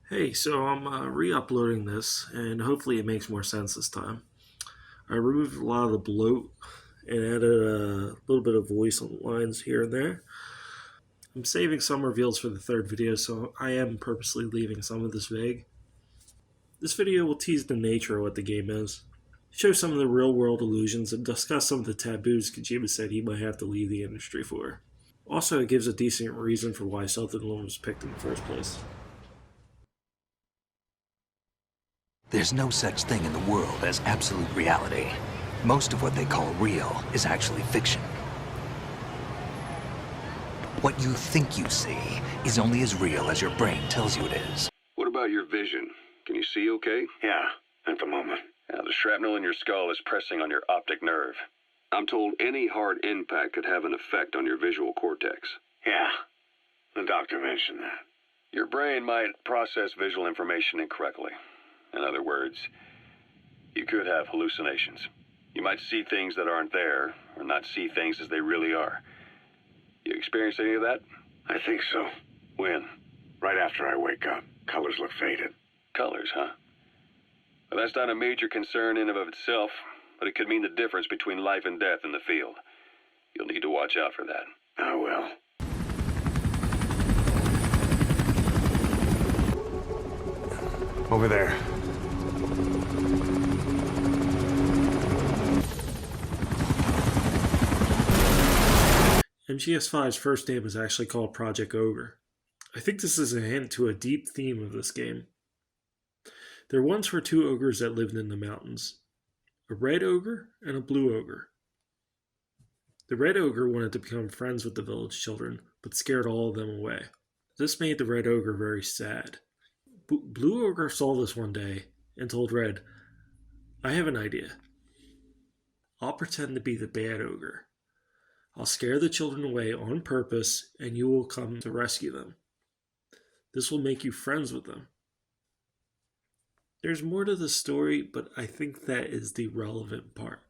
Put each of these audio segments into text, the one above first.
Hey, so I'm re-uploading this, and hopefully it makes more sense this time. I removed a lot of the bloat and added a little bit of voice lines here and there. I'm saving some reveals for the third video, so I am purposely leaving some of this vague. This video will tease the nature of what the game is, show some of the real-world illusions, and discuss some of the taboos Kojima said he might have to leave the industry for. Also, it gives a decent reason for why Sutherland was picked in the first place. There's no such thing in the world as absolute reality. Most of what they call real is actually fiction. What you think you see is only as real as your brain tells you it is. What about your vision? Can you see okay? Yeah, at the moment. Yeah, the shrapnel in your skull is pressing on your optic nerve. I'm told any hard impact could have an effect on your visual cortex. Yeah, the doctor mentioned that. Your brain might process visual information incorrectly. In other words, you could have hallucinations. You might see things that aren't there, or not see things as they really are. You experience any of that? I think so. When? Right after I wake up. Colors look faded. Colors, huh? Well, that's not a major concern in and of itself, but it could mean the difference between life and death in the field. You'll need to watch out for that. I will. Over there. MGS5's first name is actually called Project Ogre. I think this is a hint to a deep theme of this game. There once were two ogres that lived in the mountains, a red ogre and a blue ogre. The red ogre wanted to become friends with the village children, but scared all of them away. This made the red ogre very sad. Blue ogre saw this one day and told Red, "I have an idea. I'll pretend to be the bad ogre. I'll scare the children away on purpose, and you will come to rescue them. This will make you friends with them." There's more to the story, but I think that is the relevant part.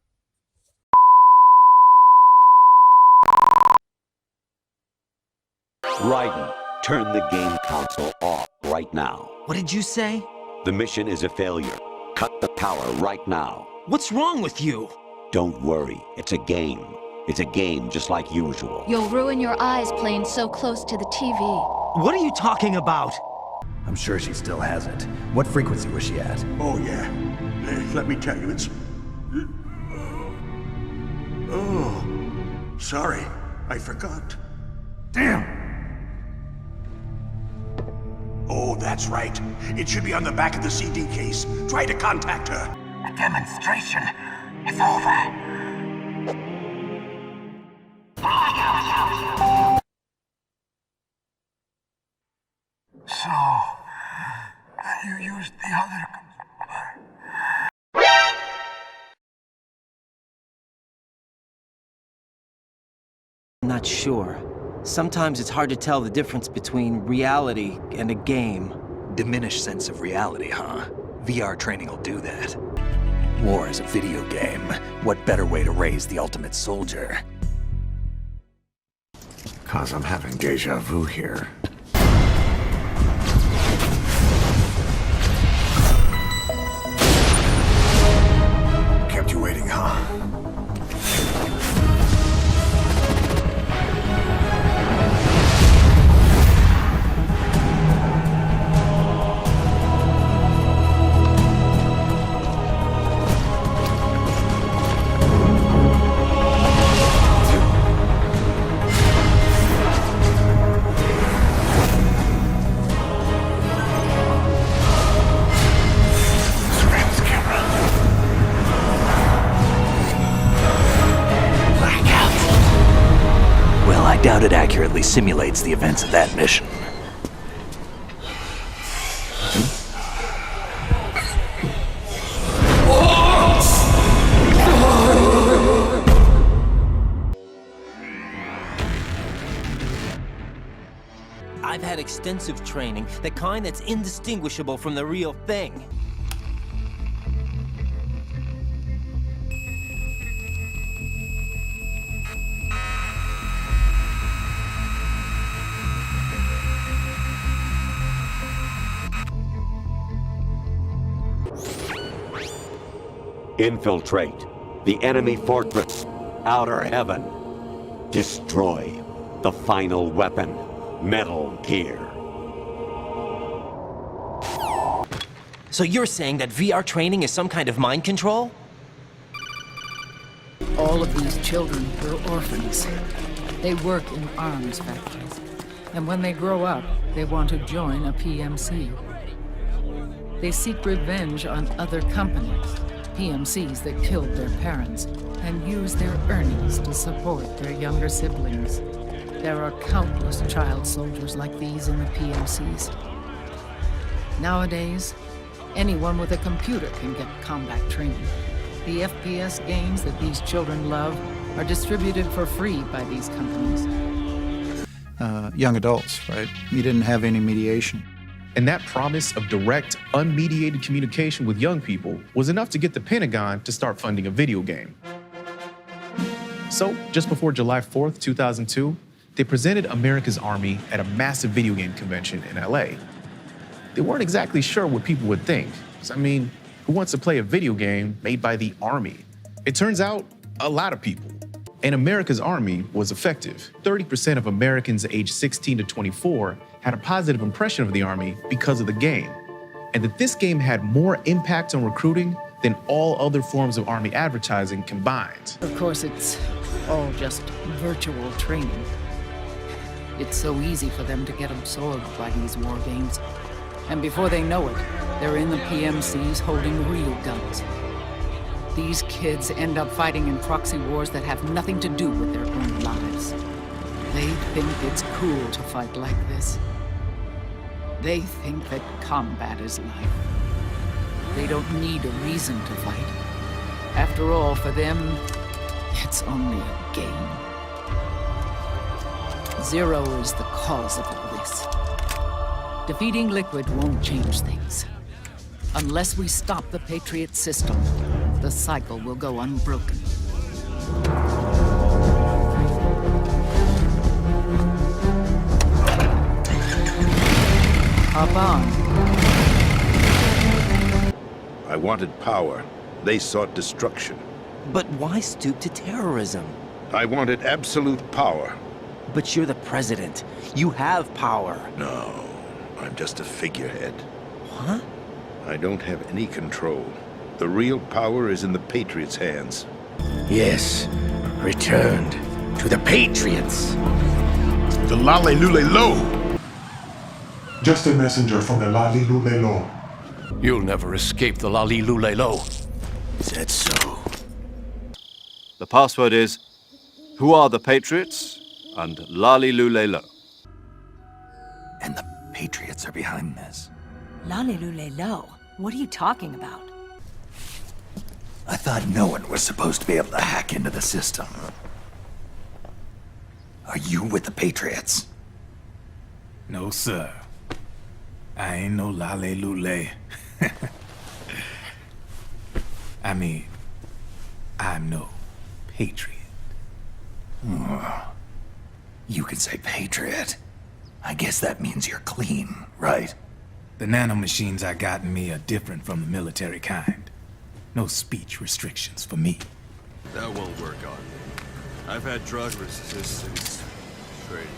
Raiden, turn the game console off right now. What did you say? The mission is a failure. Cut the power right now. What's wrong with you? Don't worry, it's a game. It's a game just like usual. You'll ruin your eyes playing so close to the TV. What are you talking about? I'm sure she still has it. What frequency was she at? Oh, yeah. Let me tell you, it's... Oh, sorry. I forgot. Damn! Oh, that's right. It should be on the back of the CD case. Try to contact her. The demonstration is over. So, you used the other... I'm not sure. Sometimes it's hard to tell the difference between reality and a game. Diminished sense of reality, huh? VR training will do that. War is a video game. What better way to raise the ultimate soldier? 'Cause I'm having deja vu here. Kept you waiting, huh? Well, I doubt it accurately simulates the events of that mission. I've had extensive training, the kind that's indistinguishable from the real thing. Infiltrate the enemy fortress, Outer Heaven. Destroy the final weapon, Metal Gear. So you're saying that VR training is some kind of mind control? All of these children were orphans. They work in arms factories. And when they grow up, they want to join a PMC. They seek revenge on other companies, PMCs that killed their parents, and use their earnings to support their younger siblings. There are countless child soldiers like these in the PMCs. Nowadays, anyone with a computer can get combat training. The FPS games that these children love are distributed for free by these companies. Young adults, right? You didn't have any mediation. And that promise of direct, unmediated communication with young people was enough to get the Pentagon to start funding a video game. So, just before July 4th, 2002, they presented America's Army at a massive video game convention in LA. They weren't exactly sure what people would think. I mean, who wants to play a video game made by the Army? It turns out, a lot of people. And America's Army was effective. 30% of Americans aged 16 to 24 had a positive impression of the Army because of the game. And that this game had more impact on recruiting than all other forms of Army advertising combined. Of course, it's all just virtual training. It's so easy for them to get absorbed by these war games. And before they know it, they're in the PMCs holding real guns. These kids end up fighting in proxy wars that have nothing to do with their own lives. They think it's cool to fight like this. They think that combat is life. They don't need a reason to fight. After all, for them, it's only a game. Zero is the cause of all this. Defeating Liquid won't change things. Unless we stop the Patriot system, the cycle will go unbroken. Hop on. I wanted power. They sought destruction. But why stoop to terrorism? I wanted absolute power. But you're the president. You have power. No, I'm just a figurehead. Huh? I don't have any control. The real power is in the Patriots' hands. Yes, returned to the Patriots. The Lale Lule Lo. Just a messenger from the Lale Lule Lo. You'll never escape the Lale Lule Lo. Is that so? The password is, who are the Patriots? And Lale Lule Lo. And the Patriots are behind this. Lale Lule Lo? What are you talking about? I thought no one was supposed to be able to hack into the system. Are you with the Patriots? No, sir. I ain't no Lale Lule. I mean, I'm no patriot. You can say patriot. I guess that means you're clean, right? The nanomachines I got in me are different from the military kind. No speech restrictions for me. That won't work on me. I've had drug resistance training.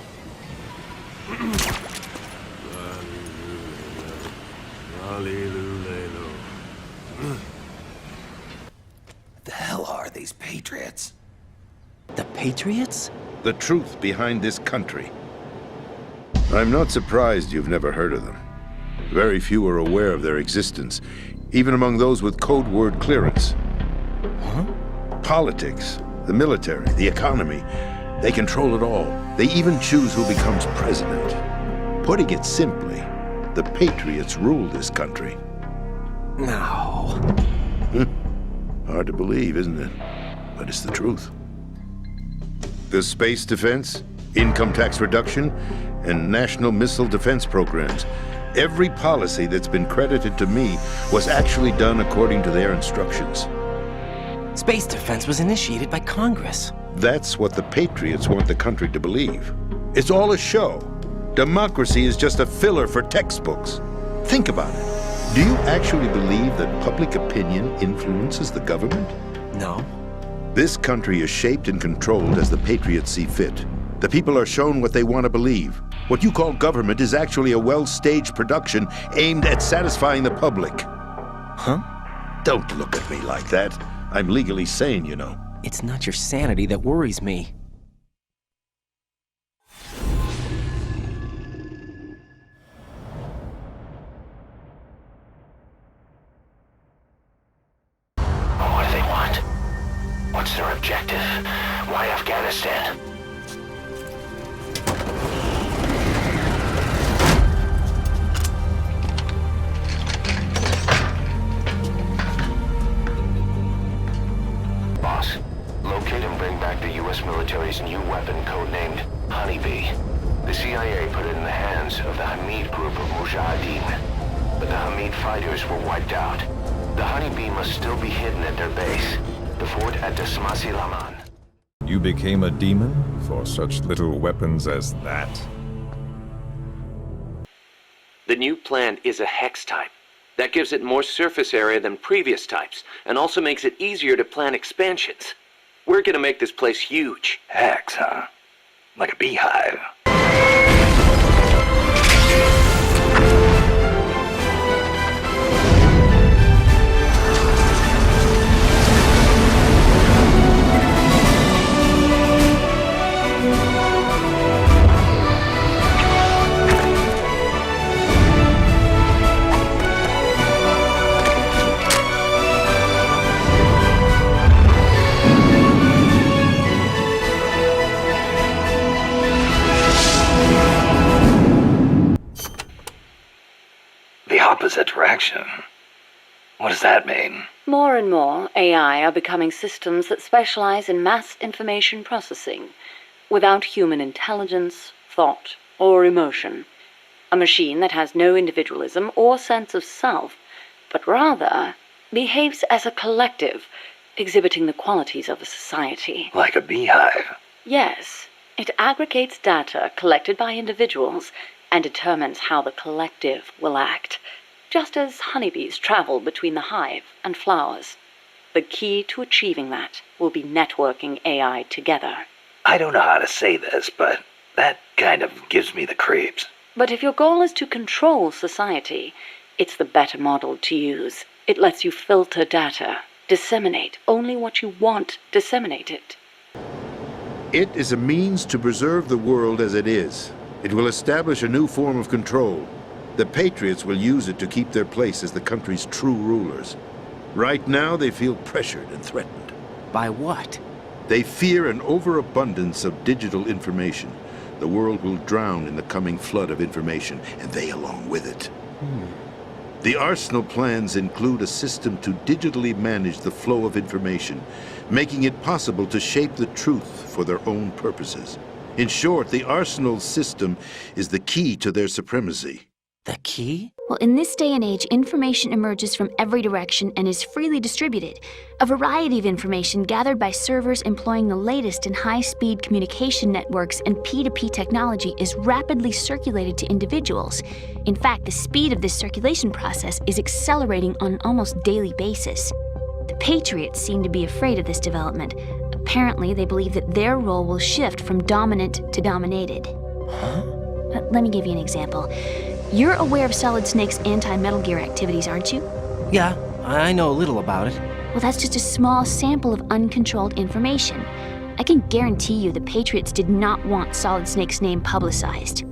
The hell are these Patriots? The Patriots? The truth behind this country. I'm not surprised you've never heard of them. Very few are aware of their existence, even among those with code word clearance. Huh? Politics, the military, the economy, they control it all. They even choose who becomes president. Putting it simply, the Patriots rule this country. No. Hard to believe, isn't it? But it's the truth. The space defense, income tax reduction, and national missile defense programs. Every policy that's been credited to me was actually done according to their instructions. Space defense was initiated by Congress. That's what the Patriots want the country to believe. It's all a show. Democracy is just a filler for textbooks. Think about it. Do you actually believe that public opinion influences the government? No. This country is shaped and controlled as the Patriots see fit. The people are shown what they want to believe. What you call government is actually a well-staged production aimed at satisfying the public. Huh? Don't look at me like that. I'm legally sane, you know. It's not your sanity that worries me. What do they want? What's their objective? Why Afghanistan? Boss, locate and bring back the U.S. military's new weapon codenamed Honeybee. The CIA put it in the hands of the Hamid group of Mujahideen, but the Hamid fighters were wiped out. The Honeybee must still be hidden at their base, the fort at Dasmasi Laman. You became a demon for such little weapons as that? The new plan is a hex type. That gives it more surface area than previous types, and also makes it easier to plan expansions. We're gonna make this place huge. Hex, huh? Like a beehive. Opposite direction. What does that mean? More and more AI are becoming systems that specialize in mass information processing, without human intelligence, thought, or emotion. A machine that has no individualism or sense of self, but rather behaves as a collective, exhibiting the qualities of a society. Like a beehive. Yes, it aggregates data collected by individuals and determines how the collective will act, just as honeybees travel between the hive and flowers. The key to achieving that will be networking AI together. I don't know how to say this, but that kind of gives me the creeps. But if your goal is to control society, it's the better model to use. It lets you filter data, disseminate only what you want disseminated. It is a means to preserve the world as it is. It will establish a new form of control. The Patriots will use it to keep their place as the country's true rulers. Right now, they feel pressured and threatened. By what? They fear an overabundance of digital information. The world will drown in the coming flood of information, and they along with it. The arsenal plans include a system to digitally manage the flow of information, making it possible to shape the truth for their own purposes. In short, the arsenal system is the key to their supremacy. The key? Well, in this day and age, information emerges from every direction and is freely distributed. A variety of information gathered by servers employing the latest in high-speed communication networks and P2P technology is rapidly circulated to individuals. In fact, the speed of this circulation process is accelerating on an almost daily basis. The Patriots seem to be afraid of this development. Apparently, they believe that their role will shift from dominant to dominated. Huh? Let me give you an example. You're aware of Solid Snake's anti-Metal Gear activities, aren't you? Yeah, I know a little about it. Well, that's just a small sample of uncontrolled information. I can guarantee you the Patriots did not want Solid Snake's name publicized.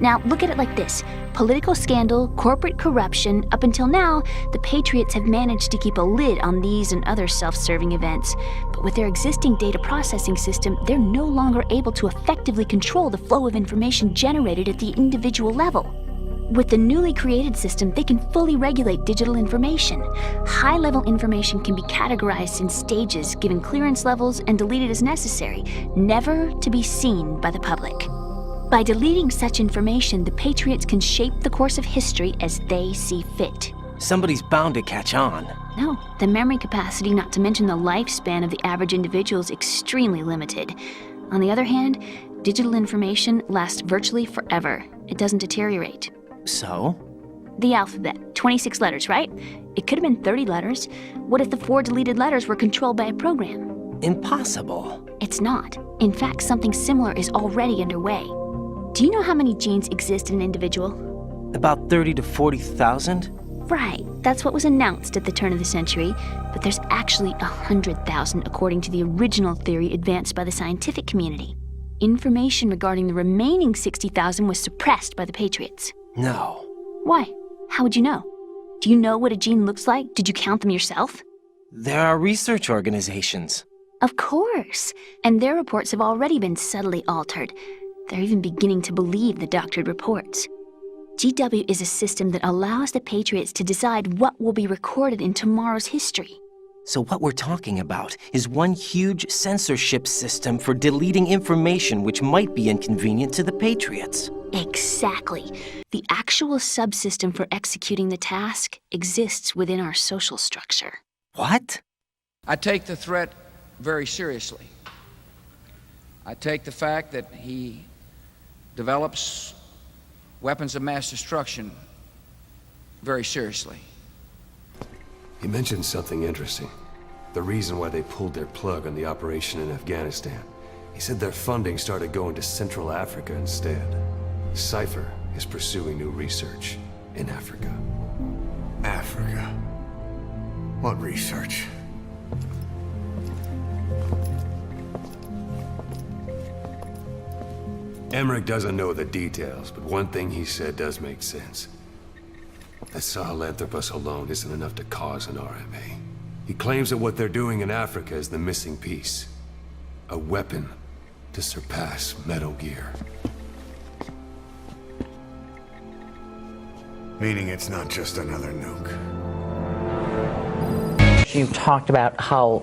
Now, look at it like this. Political scandal, corporate corruption, up until now, the Patriots have managed to keep a lid on these and other self-serving events. But with their existing data processing system, they're no longer able to effectively control the flow of information generated at the individual level. With the newly created system, they can fully regulate digital information. High-level information can be categorized in stages, given clearance levels, and deleted as necessary, never to be seen by the public. By deleting such information, the Patriots can shape the course of history as they see fit. Somebody's bound to catch on. No, the memory capacity, not to mention the lifespan of the average individual, is extremely limited. On the other hand, digital information lasts virtually forever. It doesn't deteriorate. So? The alphabet, 26 letters, right? It could have been 30 letters. What if the 4 deleted letters were controlled by a program? Impossible. It's not. In fact, something similar is already underway. Do you know how many genes exist in an individual? About 30 to 40,000? Right, that's what was announced at the turn of the century, but there's actually 100,000 according to the original theory advanced by the scientific community. Information regarding the remaining 60,000 was suppressed by the Patriots. No. Why? How would you know? Do you know what a gene looks like? Did you count them yourself? There are research organizations. Of course, and their reports have already been subtly altered. They're even beginning to believe the doctored reports. GW is a system that allows the Patriots to decide what will be recorded in tomorrow's history. So what we're talking about is one huge censorship system for deleting information which might be inconvenient to the Patriots. Exactly. The actual subsystem for executing the task exists within our social structure. What? I take the threat very seriously. I take the fact that he develops weapons of mass destruction very seriously. He mentioned something interesting. The reason why they pulled their plug on the operation in Afghanistan. He said their funding started going to Central Africa instead. Cypher is pursuing new research in Africa. Africa? What research? Emmerich doesn't know the details, but one thing he said does make sense. That Sahelanthropus alone isn't enough to cause an RMA. He claims that what they're doing in Africa is the missing piece. A weapon to surpass Metal Gear. Meaning it's not just another nuke. You talked about how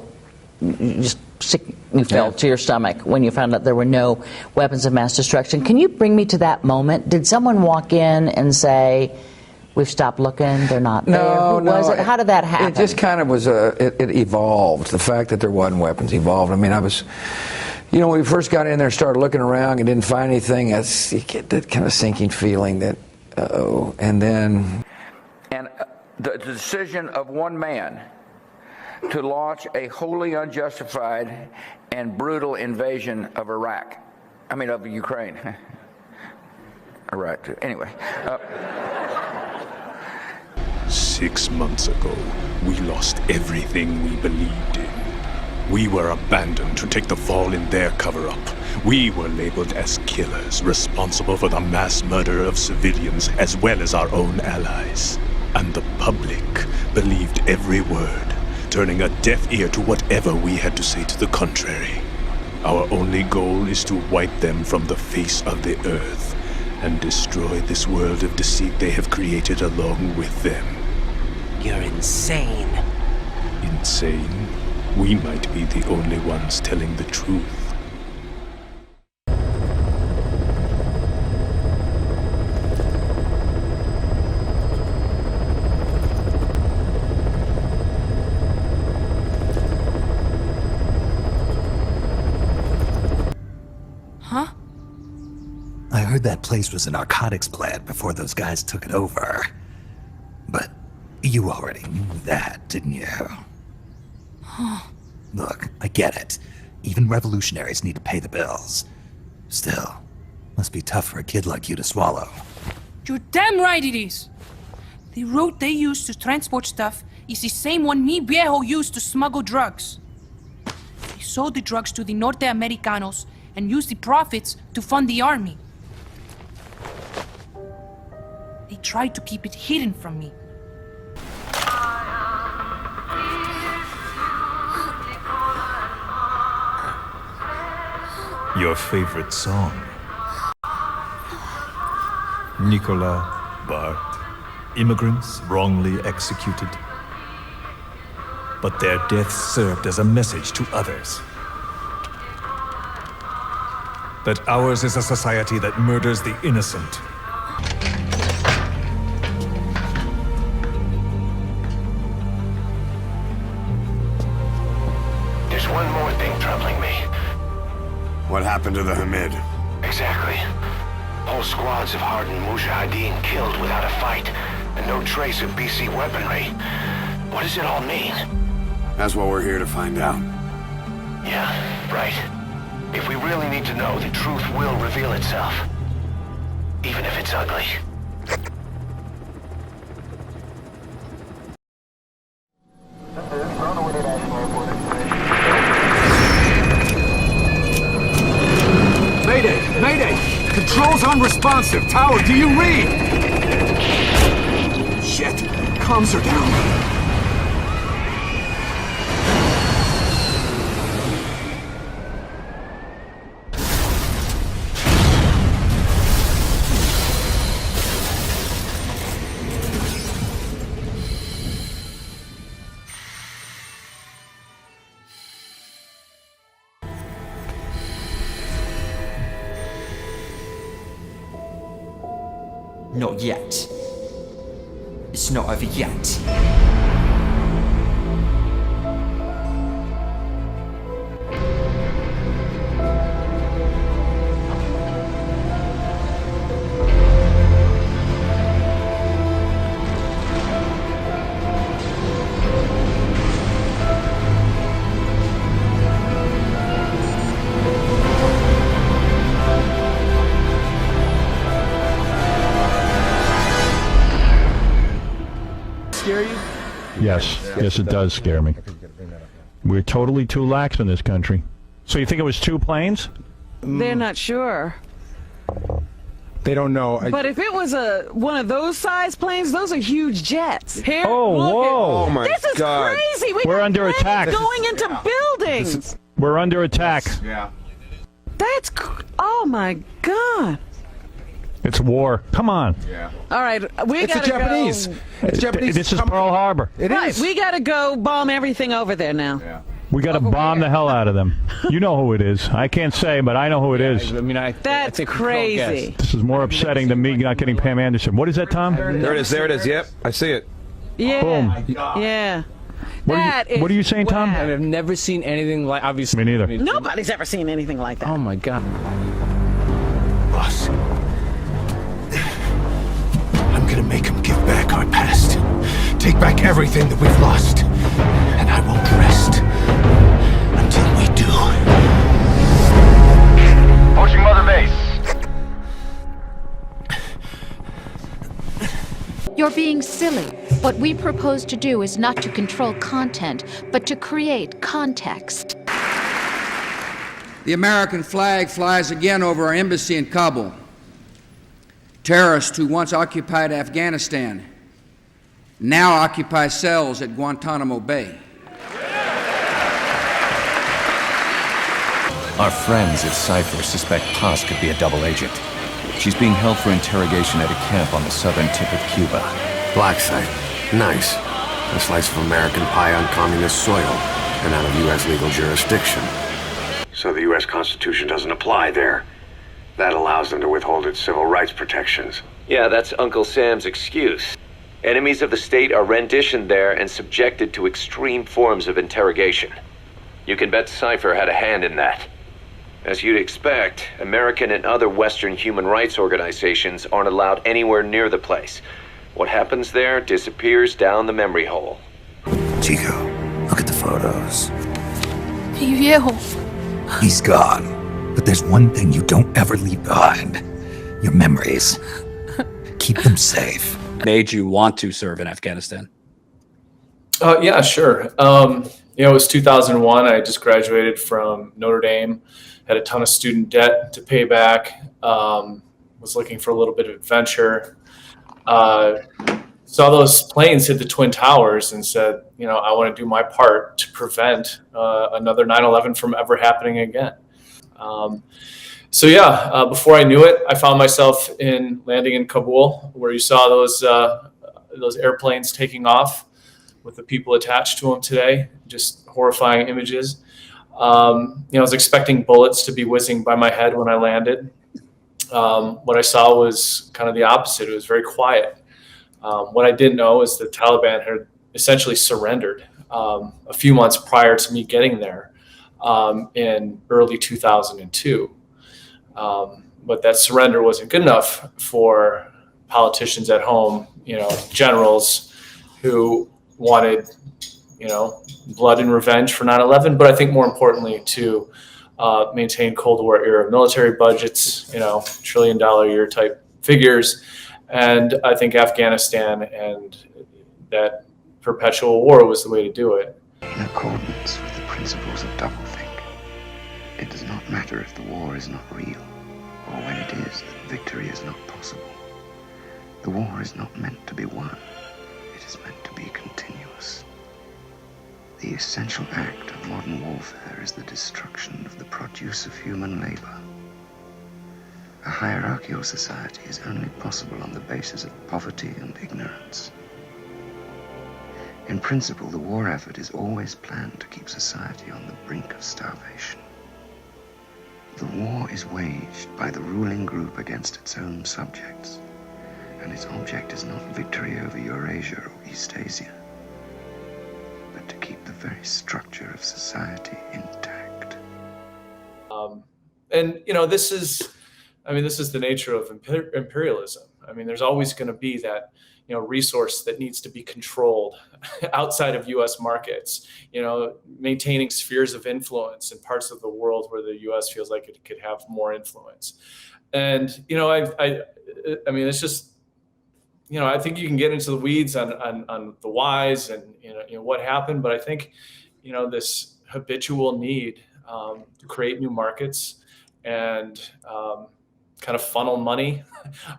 just sick you felt to your stomach when you found out there were no weapons of mass destruction. Can you bring me to that moment? Did someone walk in and say, we've stopped looking, they're not there? Who was it? How did that happen? It just kind of was, it evolved. The fact that there wasn't weapons evolved. I mean, when we first got in there, started looking around and didn't find anything, you get that kind of sinking feeling that, uh-oh, and then... And the decision of one man to launch a wholly unjustified and brutal invasion of Iraq. I mean, of Ukraine. Iraq, too. Anyway. 6 months ago, we lost everything we believed in. We were abandoned to take the fall in their cover-up. We were labeled as killers, responsible for the mass murder of civilians as well as our own allies. And the public believed every word, turning a deaf ear to whatever we had to say to the contrary. Our only goal is to wipe them from the face of the earth and destroy this world of deceit they have created along with them. You're insane. Insane? We might be the only ones telling the truth. Huh? I heard that place was a narcotics plant before those guys took it over. But you already knew that, didn't you? Huh. Look, I get it. Even revolutionaries need to pay the bills. Still, must be tough for a kid like you to swallow. You're damn right it is. The route they use to transport stuff is the same one mi viejo used to smuggle drugs. They sold the drugs to the Norte Americanos and used the profits to fund the army. They tried to keep it hidden from me. Your favorite song. Nicola, Bart, immigrants wrongly executed. But their deaths served as a message to others. That ours is a society that murders the innocent. There's one more thing troubling me. What happened to the Hamid? Exactly. Whole squads of hardened Mujahideen killed without a fight, and and no trace of BC weaponry. What does it all mean? That's what we're here to find out. Yeah, right. If we really need to know, the truth will reveal itself. Even if it's ugly. Mayday! Mayday! Control's unresponsive. Tower, do you read? Shit. Comms are down. Not yet. It's not over yet. Scare you? Yes, it does scare me. We're totally too lax in this country. So you think it was 2 planes? They're not sure. They don't know. But if it was one of those size planes, those are huge jets. Here, Oh, whoa! Oh my this is God. crazy. We're under got attack. planes going into buildings. We're under attack. Yeah. Oh my God. It's war. Come on. Yeah. All right, we It's the gotta Japanese. go. It's Japanese. This is Pearl Harbor. It Right, is. we gotta go bomb everything over there now. Yeah. We got to bomb the hell out of them. You know who it is. I can't say, but I know who it is. I mean, That's crazy. This is more upsetting than me not getting Pam Anderson. What is that, Tom? There it is. There it is. Yep, I see it. Yeah. Boom. Yeah. What are you saying, Tom? whack. I've never seen anything like. Obviously, Me neither. Nobody's ever seen anything like that. Oh my God. Boss. I'm gonna make him give back our past. Take back everything that we've lost. And I won't rest until we do. Approaching Mother Base. You're being silly. What we propose to do is not to control content, but to create context. The American flag flies again over our embassy in Kabul. Terrorists who once occupied Afghanistan now occupy cells at Guantanamo Bay. Our friends at Cypher suspect Paz could be a double agent. She's being held for interrogation at a camp on the southern tip of Cuba. Black site. Nice. A slice of American pie on communist soil and out of U.S. legal jurisdiction. So the U.S. Constitution doesn't apply there. That allows them to withhold its civil rights protections. Yeah, that's Uncle Sam's excuse. Enemies of the state are renditioned there and subjected to extreme forms of interrogation. You can bet Cypher had a hand in that. As you'd expect, American and other Western human rights organizations aren't allowed anywhere near the place. What happens there disappears down the memory hole. Chico, look at the photos. Mi viejo. He's gone. But there's one thing you don't ever leave behind. Your memories. Keep them safe. Made you want to serve in Afghanistan? Yeah, sure. It was 2001. I just graduated from Notre Dame, had a ton of student debt to pay back, was looking for a little bit of adventure. Saw those planes hit the Twin Towers and said, I want to do my part to prevent another 9/11 from ever happening again. Before I knew it, I found myself landing in Kabul, where you saw those airplanes taking off with the people attached to them today. Just horrifying images. I was expecting bullets to be whizzing by my head when I landed. What I saw was kind of the opposite. It was very quiet. What I didn't know is the Taliban had essentially surrendered a few months prior to me getting there in early 2002. But that surrender wasn't good enough for politicians at home, generals who wanted, blood and revenge for 9/11, but I think more importantly to maintain Cold War era military budgets, $1 trillion a year type figures. And I think Afghanistan and that perpetual war was the way to do it. In accordance with the principles of doublethink, it does not matter if the war is not real, or when it is, that victory is not possible. The war is not meant to be won. It is meant to be continuous. The essential act of modern warfare is the destruction of the produce of human labor. A hierarchical society is only possible on the basis of poverty and ignorance. In principle, the war effort is always planned to keep society on the brink of starvation. The war is waged by the ruling group against its own subjects, and its object is not victory over Eurasia or Eastasia, but to keep the very structure of society intact. And this is the nature of imperialism. There's always going to be that resource that needs to be controlled outside of U.S. markets, maintaining spheres of influence in parts of the world where the U.S. feels like it could have more influence. And, it's just, I think you can get into the weeds on the whys and, what happened. But I think, this habitual need to create new markets and kind of funnel money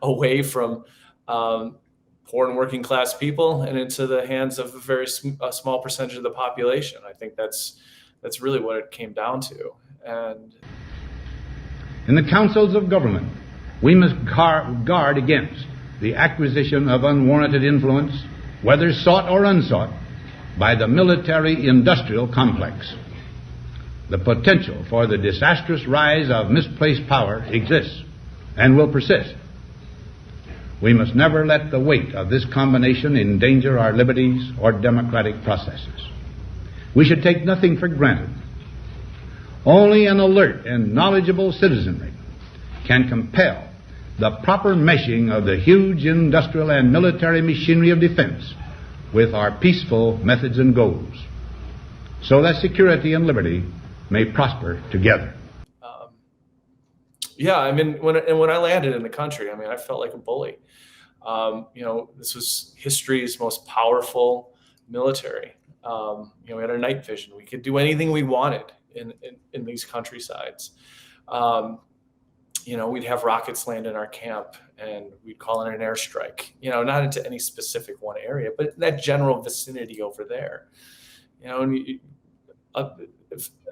away from poor and working class people and into the hands of a very small percentage of the population. I think that's really what it came down to. And in the councils of government, we must guard against the acquisition of unwarranted influence, whether sought or unsought, by the military-industrial complex. The potential for the disastrous rise of misplaced power exists and will persist. We must never let the weight of this combination endanger our liberties or democratic processes. We should take nothing for granted. Only an alert and knowledgeable citizenry can compel the proper meshing of the huge industrial and military machinery of defense with our peaceful methods and goals, so that security and liberty may prosper together. When I landed in the country, I felt like a bully. This was history's most powerful military. We had our night vision. We could do anything we wanted in these countrysides. We'd have rockets land in our camp and we'd call in an airstrike, not into any specific one area, but that general vicinity over there.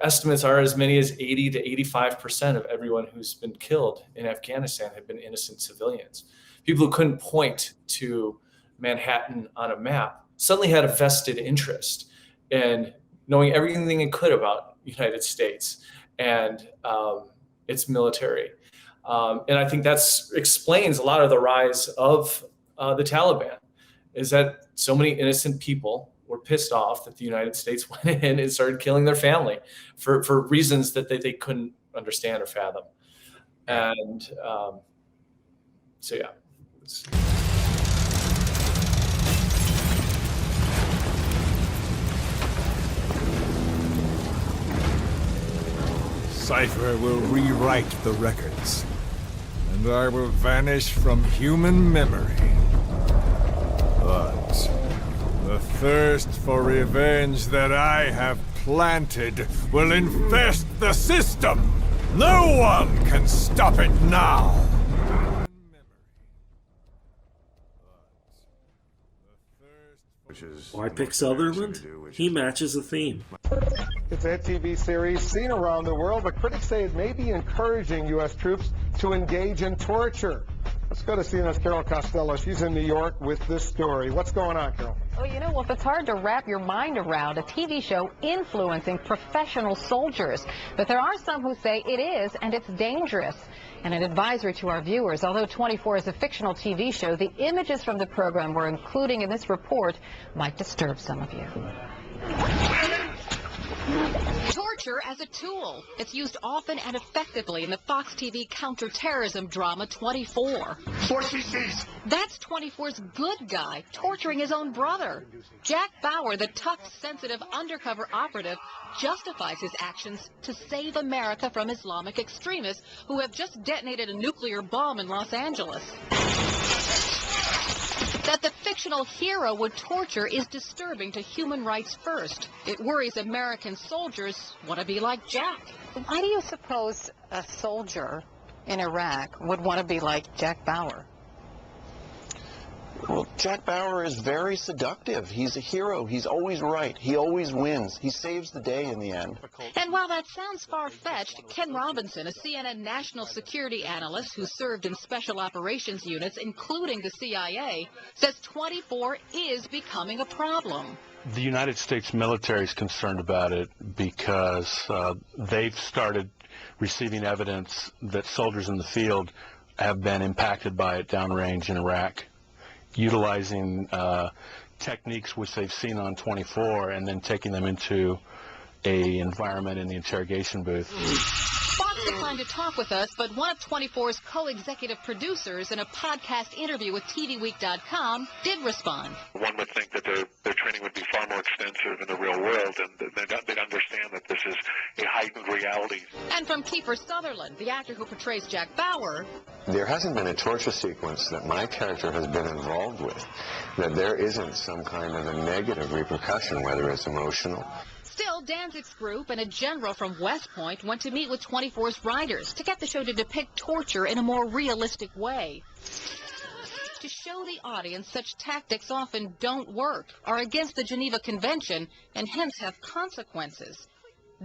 Estimates are as many as 80 to 85% of everyone who's been killed in Afghanistan have been innocent civilians. People who couldn't point to Manhattan on a map suddenly had a vested interest in knowing everything they could about the United States and its military. And I think that explains a lot of the rise of the Taliban, is that so many innocent people were pissed off that the United States went in and started killing their family for reasons that they couldn't understand or fathom. And Cypher will rewrite the records, and I will vanish from human memory. But the thirst for revenge that I have planted will infest the system. No one can stop it now. Why pick Sutherland? He matches the theme. It's a TV series seen around the world, but critics say it may be encouraging U.S. troops to engage in torture. Let's go to CNN's Carol Costello. She's in New York with this story. What's going on, Carol? Well, if it's hard to wrap your mind around a TV show influencing professional soldiers, but there are some who say it is, and it's dangerous. And an advisory to our viewers, although 24 is a fictional TV show, the images from the program we're including in this report might disturb some of you. Torture as a tool. It's used often and effectively in the Fox TV counterterrorism drama 24. That's 24's good guy torturing his own brother. Jack Bauer, the tough, sensitive undercover operative, justifies his actions to save America from Islamic extremists who have just detonated a nuclear bomb in Los Angeles. That the fictional hero would torture is disturbing to Human Rights First. It worries American soldiers want to be like Jack. Why do you suppose a soldier in Iraq would want to be like Jack Bauer? Well, Jack Bauer is very seductive. He's a hero. He's always right. He always wins. He saves the day in the end. And while that sounds far-fetched, Ken Robinson, a CNN national security analyst who served in special operations units, including the CIA, says 24 is becoming a problem. The United States military is concerned about it because they've started receiving evidence that soldiers in the field have been impacted by it downrange in Iraq, utilizing techniques which they've seen on 24 and then taking them into a environment in the interrogation booth. Fox declined to talk with us, but one of 24's co-executive producers in a podcast interview with TVWeek.com did respond. One would think that their training would be far more extensive in the real world, and they'd understand that this is a heightened reality. And from Kiefer Sutherland, the actor who portrays Jack Bauer, there hasn't been a torture sequence that my character has been involved with that there isn't some kind of a negative repercussion, whether it's emotional. Still, Danzig's group and a general from West Point went to meet with 24's writers to get the show to depict torture in a more realistic way. To show the audience such tactics often don't work, are against the Geneva Convention, and hence have consequences.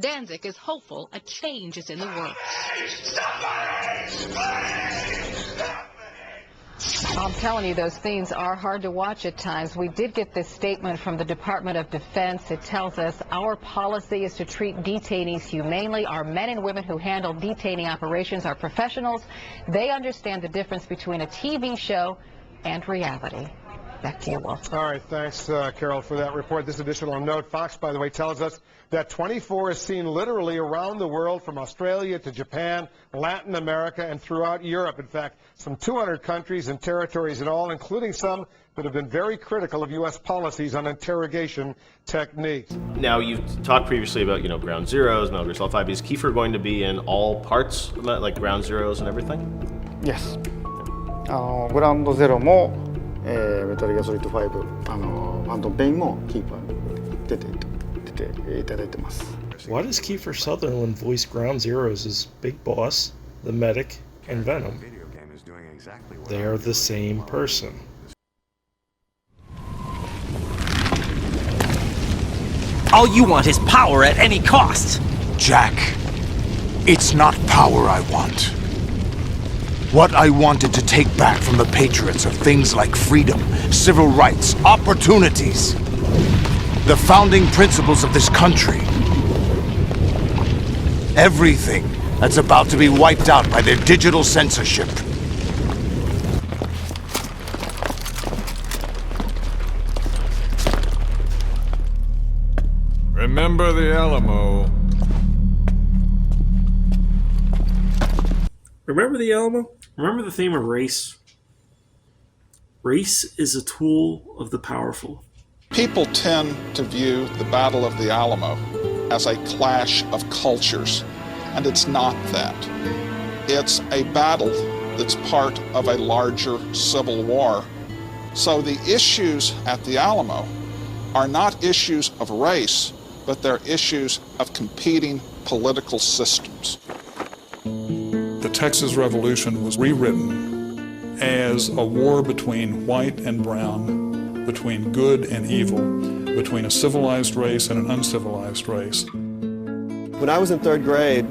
Danzig is hopeful a change is in the works. I'm telling you, those scenes are hard to watch at times. We did get this statement from the Department of Defense. It tells us our policy is to treat detainees humanely. Our men and women who handle detaining operations are professionals. They understand the difference between a TV show and reality. Back to you, Wolf. All right, thanks, Carol, for that report. This additional note, Fox, by the way, tells us that 24 is seen literally around the world, from Australia to Japan, Latin America, and throughout Europe. In fact, some 200 countries and territories in all, including some that have been very critical of U.S. policies on interrogation techniques. Now, you've talked previously about, Ground Zeroes and Ogres HIVE. Is Kiefer going to be in all parts of that, like Ground Zeroes and everything? Yes. グラウンドゼロも、メタルギアソリッド5、ファントムペインもキーパー出ていただいてます。Why does Kiefer Sutherland voice Ground Zeroes as Big Boss, the Medic, and Venom? They are the same person. All you want is power at any cost! Jack, it's not power I want. What I wanted to take back from the Patriots are things like freedom, civil rights, opportunities. The founding principles of this country. Everything that's about to be wiped out by their digital censorship. Remember the Alamo. Remember the Alamo? Remember the theme of race? Race is a tool of the powerful. People tend to view the Battle of the Alamo as a clash of cultures, and it's not that. It's a battle that's part of a larger civil war. So the issues at the Alamo are not issues of race, but they're issues of competing political systems. The Texas Revolution was rewritten as a war between white and brown, between good and evil, between a civilized race and an uncivilized race. When I was in 3rd grade,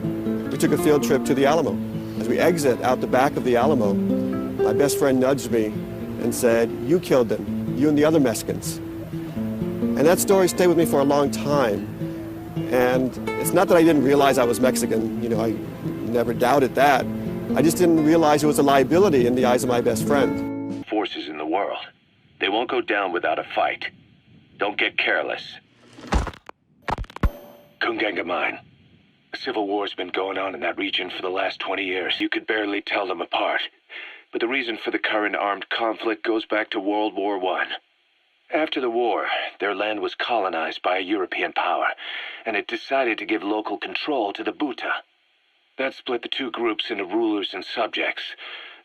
we took a field trip to the Alamo. As we exit out the back of the Alamo, my best friend nudged me and said, "You killed them, you and the other Mexicans." And that story stayed with me for a long time. And it's not that I didn't realize I was Mexican, I never doubted that. I just didn't realize it was a liability in the eyes of my best friend. Forces in the world. They won't go down without a fight. Don't get careless. Go Kungenga mine. A civil war's been going on in that region for the last 20 years. You could barely tell them apart. But the reason for the current armed conflict goes back to World War I. After the war, their land was colonized by a European power, and it decided to give local control to the Buta. That split the two groups into rulers and subjects,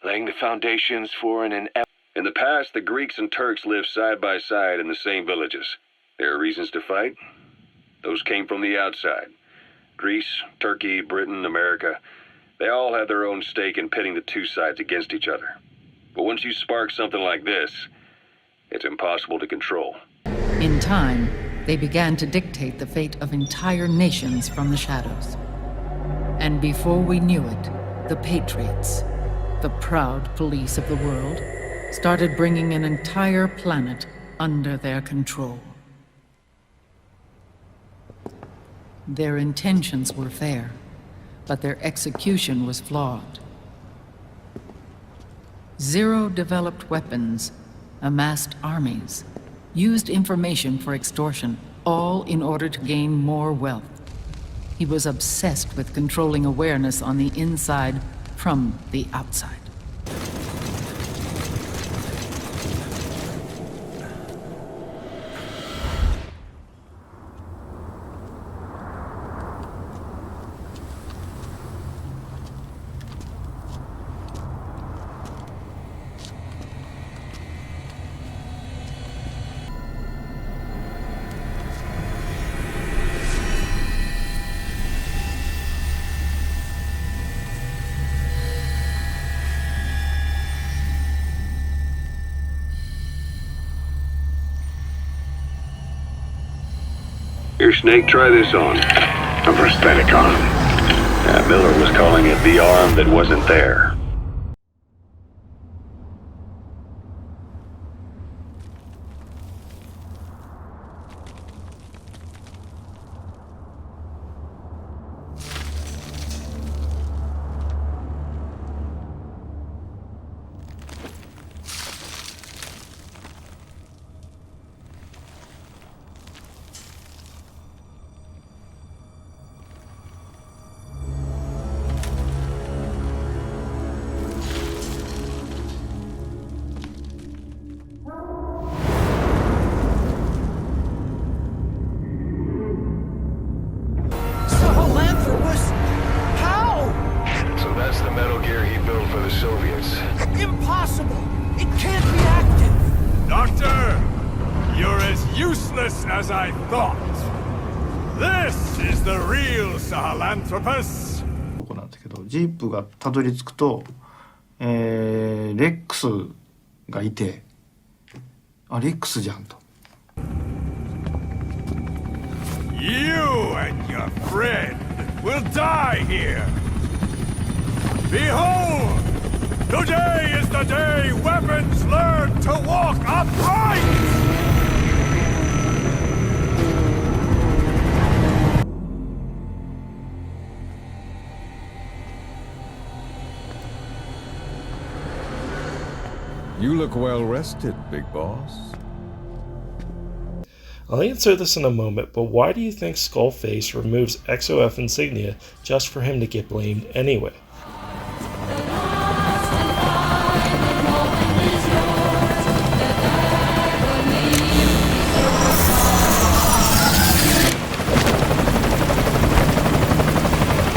laying the foundations for In the past, the Greeks and Turks lived side by side in the same villages. There are reasons to fight. Those came from the outside. Greece, Turkey, Britain, America, they all had their own stake in pitting the two sides against each other. But once you spark something like this, it's impossible to control. In time, they began to dictate the fate of entire nations from the shadows. And before we knew it, the Patriots, the proud police of the world, started bringing an entire planet under their control. Their intentions were fair, but their execution was flawed. Zero developed weapons, amassed armies, used information for extortion, all in order to gain more wealth. He was obsessed with controlling awareness on the inside from the outside. Here, Snake, try this on. A prosthetic arm. Miller was calling it the arm that wasn't there. Impossible! It can't be active! Doctor! You're as useless as I thought! This is the real Sahelanthropus! ここなんですけど、ジープがたどり着くと、レックスがいて、あ、レックスじゃんと。You and your friend will die here! Behold! Today is the day weapons learn to walk upright! You look well rested, big boss. I'll answer this in a moment, but why do you think Skullface removes XOF insignia just for him to get blamed anyway?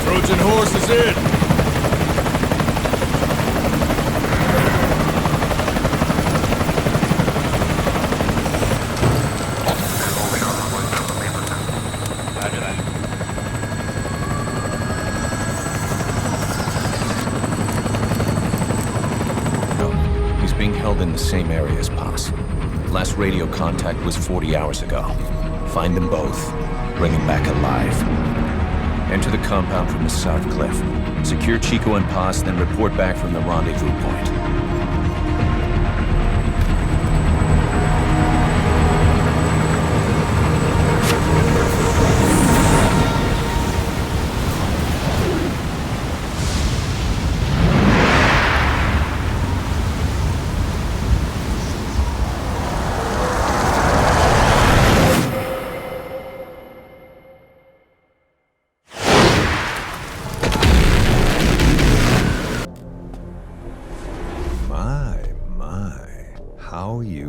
Trojan horse is in! He's being held in the same area as Paz. Last radio contact was 40 hours ago. Find them both. Bring him back alive. Enter the compound from the south cliff. Secure Chico and Paz, then report back from the rendezvous point.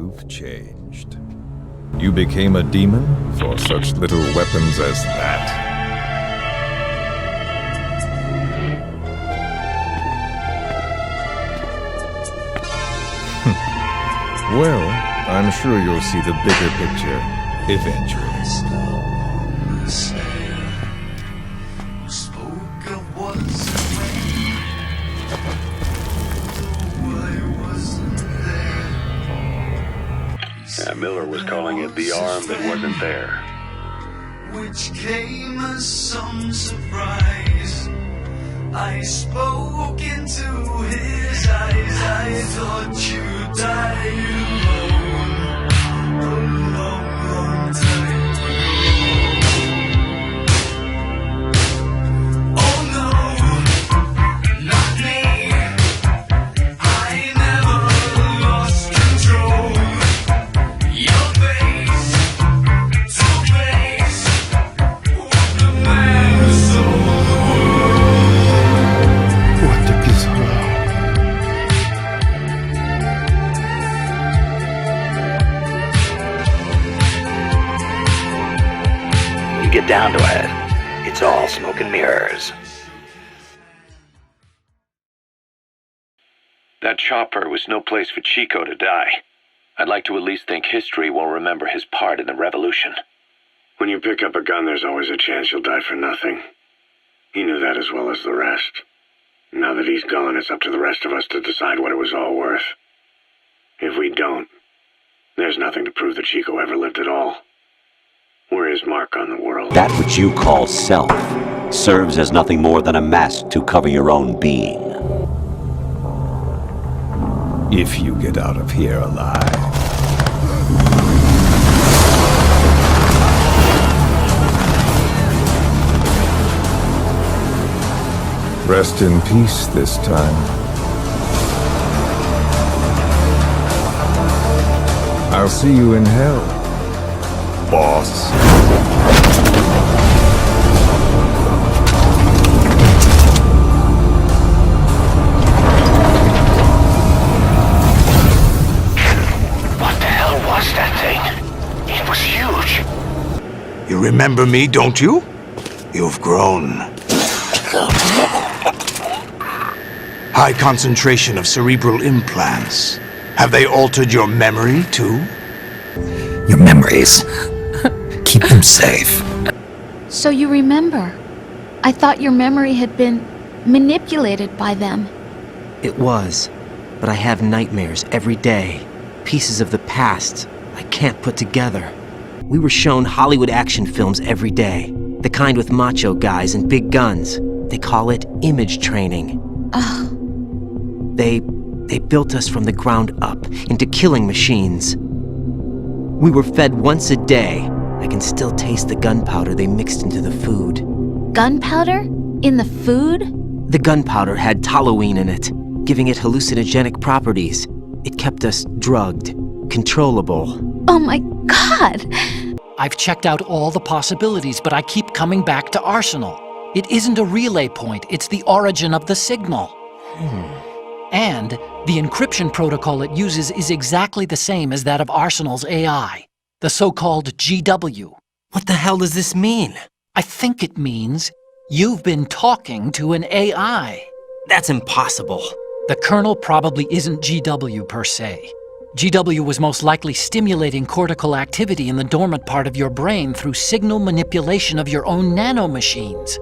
You've changed. You became a demon for such little weapons as that? Well, I'm sure you'll see the bigger picture eventually. Miller was calling it the arm that wasn't there. Which came as some surprise. I spoke into his eyes. I thought you died alone a long, long time ago. Oh no, not me. I never lost control. Your face to face with the man who sold the world. What the bizarre. You get down to it, it's all smoke and mirrors. That chopper was no place for Chico to die. I'd like to at least think history will remember his part in the revolution. When you pick up a gun, there's always a chance you'll die for nothing. He knew that as well as the rest. Now that he's gone, it's up to the rest of us to decide what it was all worth. If we don't, there's nothing to prove that Chico ever lived at all. We're his mark on the world. That which you call self serves as nothing more than a mask to cover your own being. If you get out of here alive. Rest in peace this time. I'll see you in hell, boss. It was huge. You remember me, don't you? You've grown. High concentration of cerebral implants. Have they altered your memory, too? Your memories. Keep them safe. So you remember. I thought your memory had been manipulated by them. It was, but I have nightmares every day. Pieces of the past I can't put together. We were shown Hollywood action films every day. The kind with macho guys and big guns. They call it image training. Ugh. They built us from the ground up into killing machines. We were fed once a day. I can still taste the gunpowder they mixed into the food. Gunpowder? In the food? The gunpowder had toluene in it, giving it hallucinogenic properties. It kept us drugged, controllable. Oh my God! I've checked out all the possibilities, but I keep coming back to Arsenal. It isn't a relay point, it's the origin of the signal. And the encryption protocol it uses is exactly the same as that of Arsenal's AI, the so-called GW. What the hell does this mean? I think it means you've been talking to an AI. That's impossible. The kernel probably isn't GW per se. GW was most likely stimulating cortical activity in the dormant part of your brain through signal manipulation of your own nanomachines.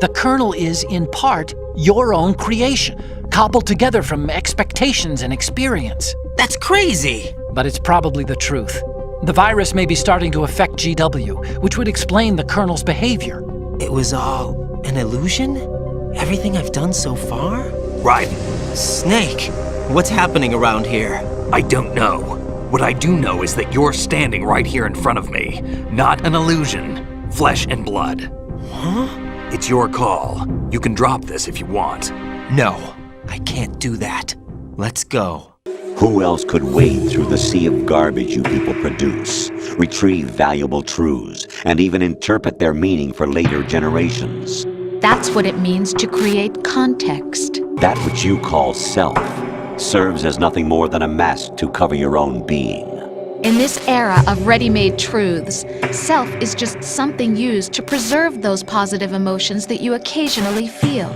The kernel is, in part, your own creation, cobbled together from expectations and experience. That's crazy! but it's probably the truth. The virus may be starting to affect GW, which would explain the Colonel's behavior. It was all an illusion? Everything I've done so far? Raiden. Snake, what's happening around here? I don't know. What I do know is that you're standing right here in front of me. Not an illusion. Flesh and blood. Huh? It's your call. You can drop this if you want. No, I can't do that. Let's go. Who else could wade through the sea of garbage you people produce, retrieve valuable truths, and even interpret their meaning for later generations? That's what it means to create context. That which you call self serves as nothing more than a mask to cover your own being. In this era of ready-made truths, self is just something used to preserve those positive emotions that you occasionally feel.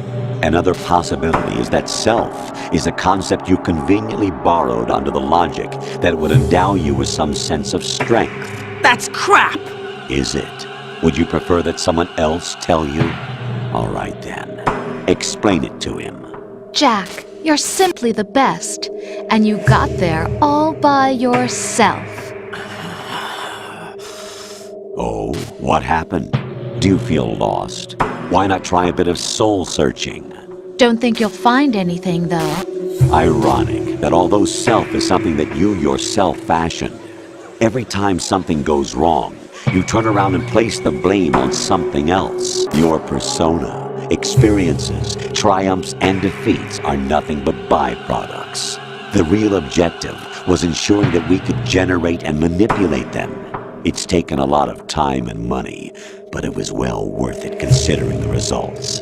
Another possibility is that self is a concept you conveniently borrowed under the logic that would endow you with some sense of strength. That's crap! Is it? Would you prefer that someone else tell you? All right then, explain it to him. Jack, you're simply the best, and you got there all by yourself. Oh, what happened? Do you feel lost? Why not try a bit of soul-searching? Don't think you'll find anything, though. Ironic that although self is something that you yourself fashioned, every time something goes wrong, you turn around and place the blame on something else. Your persona, experiences, triumphs, and defeats are nothing but byproducts. The real objective was ensuring that we could generate and manipulate them. It's taken a lot of time and money, but it was well worth it considering the results.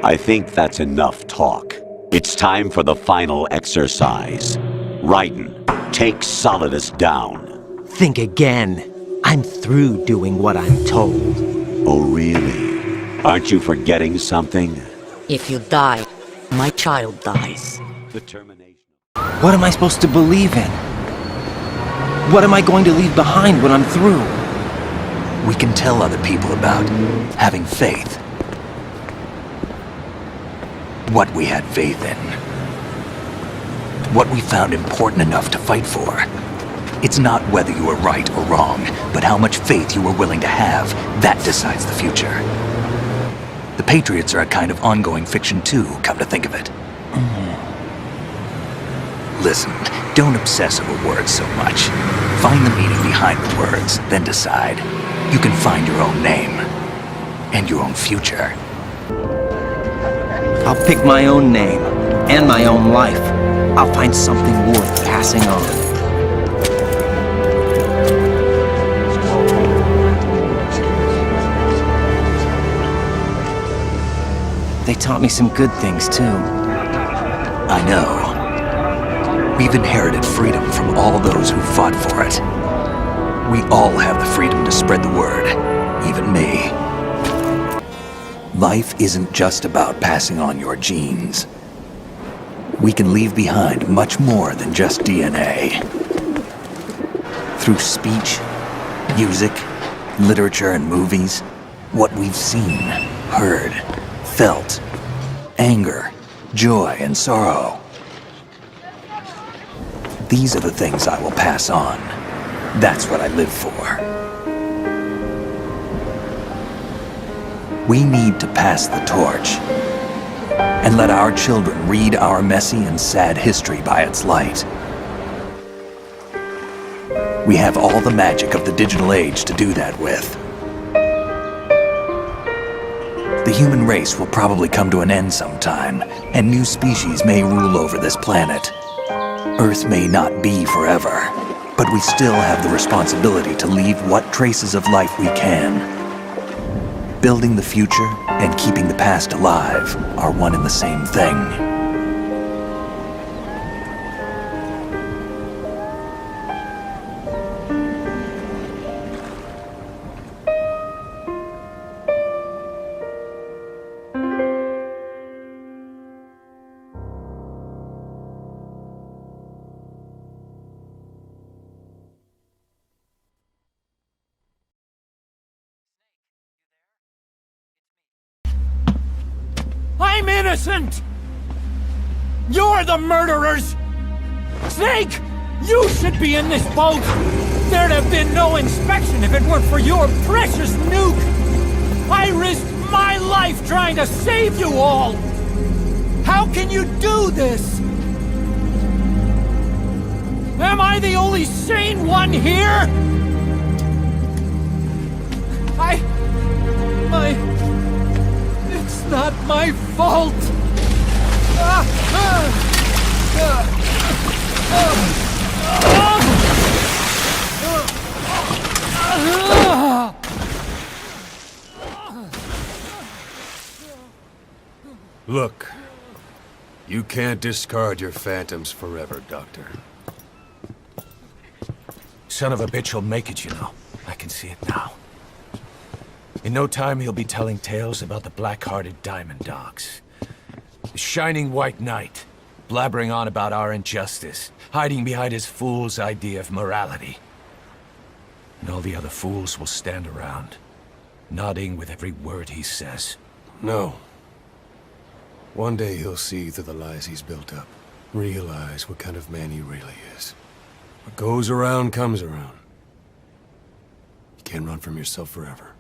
I think that's enough talk. It's time for the final exercise. Raiden, take Solidus down. Think again. I'm through doing what I'm told. Oh, really? Aren't you forgetting something? If you die, my child dies. Determination. What am I supposed to believe in? What am I going to leave behind when I'm through? We can tell other people about having faith. What we had faith in. What we found important enough to fight for. It's not whether you were right or wrong, but how much faith you were willing to have. That decides the future. The Patriots are a kind of ongoing fiction too, come to think of it. Listen, don't obsess over words so much. Find the meaning behind the words, then decide. You can find your own name. And your own future. I'll pick my own name. And my own life. I'll find something worth passing on. They taught me some good things, too. I know. We've inherited freedom from all those who fought for it. We all have the freedom to spread the word, even me. Life isn't just about passing on your genes. We can leave behind much more than just DNA. Through speech, music, literature, and movies, what we've seen, heard, felt, anger, joy, and sorrow. These are the things I will pass on. That's what I live for. We need to pass the torch and let our children read our messy and sad history by its light. We have all the magic of the digital age to do that with. The human race will probably come to an end sometime, and new species may rule over this planet. Earth may not be forever, but we still have the responsibility to leave what traces of life we can. Building the future and keeping the past alive are one and the same thing. I'm innocent! You're the murderers! Snake! You should be in this boat! There'd have been no inspection if it weren't for your precious nuke! I risked my life trying to save you all! How can you do this? Am I the only sane one here? It's not my fault! Look, you can't discard your phantoms forever, Doctor. Son of a bitch will make it, you know. I can see it now. In no time, he'll be telling tales about the black-hearted Diamond Dogs. The Shining White Knight, blabbering on about our injustice, hiding behind his fool's idea of morality. And all the other fools will stand around, nodding with every word he says. No. One day he'll see through the lies he's built up, realize what kind of man he really is. What goes around comes around. You can't run from yourself forever.